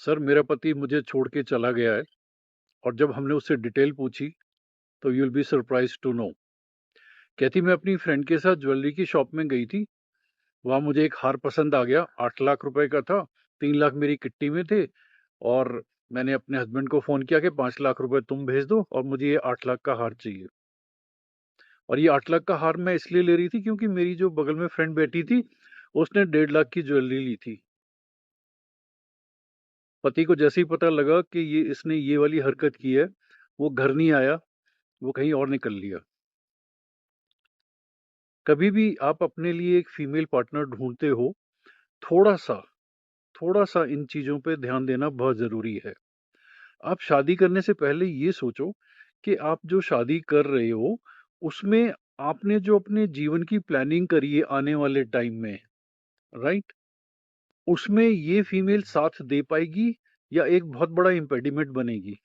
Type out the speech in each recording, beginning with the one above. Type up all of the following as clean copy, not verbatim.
Sir, मेरा पति मुझे छोड़ के चला गया है और जब हमने उससे डिटेल पूछी तो you will be surprised to know. कहती मैं अपनी फ्रेंड के साथ ज्वेलरी की शॉप में गई थी। वहां मुझे एक हार पसंद आ गया, 8 लाख रुपए का था। 3 लाख मेरी किट्टी में थे और मैंने अपने हस्बैंड को फोन किया कि 5 लाख रुपए तुम भेज दो और मुझे ये 8 लाख का हार चाहिए। और ये 8 लाख का हार मैं इसलिए ले रही थी क्योंकि मेरी जो बगल में फ्रेंड बैठी थी उसने 1.5 लाख की ज्वेलरी ली थी। पति को जैसे ही पता लगा कि ये इसने ये वाली हरकत की है, वो घर नहीं आया, वो कहीं और निकल लिया। कभी भी आप अपने लिए एक फीमेल पार्टनर ढूंढते हो, थोड़ा सा थोड़ा सा इन चीजों पे ध्यान देना बहुत जरूरी है। आप शादी करने से पहले ये सोचो कि आप जो शादी कर रहे हो उसमें आपने जो अपने जीवन की प्लानिंग करी है आने वाले टाइम में, राइट, उसमें ये फीमेल साथ दे पाएगी या एक बहुत बड़ा इम्पेडिमेंट बनेगी।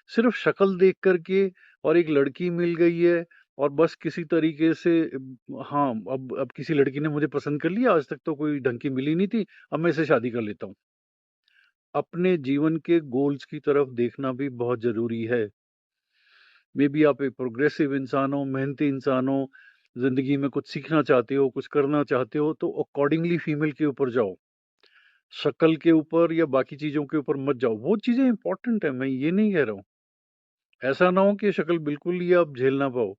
सिर्फ शक्ल देख करके और एक लड़की मिल गई है और बस किसी तरीके से हाँ, अब किसी लड़की ने मुझे पसंद कर लिया, आज तक तो कोई ढंग की मिली नहीं थी, अब मैं इसे शादी कर लेता हूँ। अपने जीवन के गोल्स की तरफ देखना भी बहुत जरूरी है। मे बी आप एक प्रोग्रेसिव इंसान हो, मेहनती इंसान हो, जिंदगी में कुछ सीखना चाहते हो, कुछ करना चाहते हो, तो अकॉर्डिंगली फीमेल के ऊपर जाओ। शक्ल के ऊपर या बाकी चीजों के ऊपर मत जाओ। वो चीजें इंपॉर्टेंट है, मैं ये नहीं कह रहा हूँ। ऐसा ना हो कि शक्ल बिल्कुल ही आप झेल ना पाओ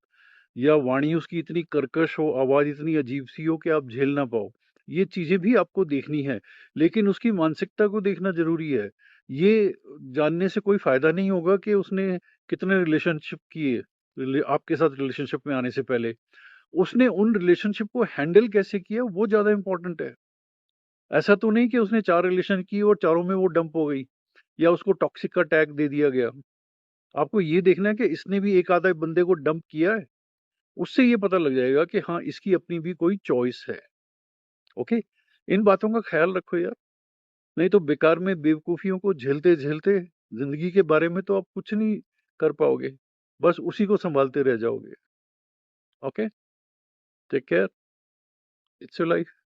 या वाणी उसकी इतनी कर्कश हो, आवाज इतनी अजीब सी हो कि आप झेल ना पाओ। ये चीजें भी आपको देखनी है, लेकिन उसकी मानसिकता को देखना जरूरी है। ये जानने से कोई फायदा नहीं होगा कि उसने कितने रिलेशनशिप किए। आपके साथ रिलेशनशिप में आने से पहले उसने उन रिलेशनशिप को हैंडल कैसे किया, वो ज्यादा इंपॉर्टेंट है। ऐसा तो नहीं कि उसने 4 रिलेशन की और चारों में वो डंप हो गई या उसको टॉक्सिक का टैग दे दिया गया। आपको ये देखना है कि इसने भी एक आधा बंदे को डंप किया है। उससे ये पता लग जाएगा कि हाँ, इसकी अपनी भी कोई चॉइस है। ओके, इन बातों का ख्याल रखो यार, नहीं तो बेकार में बेवकूफियों को झेलते झेलते जिंदगी के बारे में तो आप कुछ नहीं कर पाओगे, बस उसी को संभालते रह जाओगे। Okay, take care, it's your life.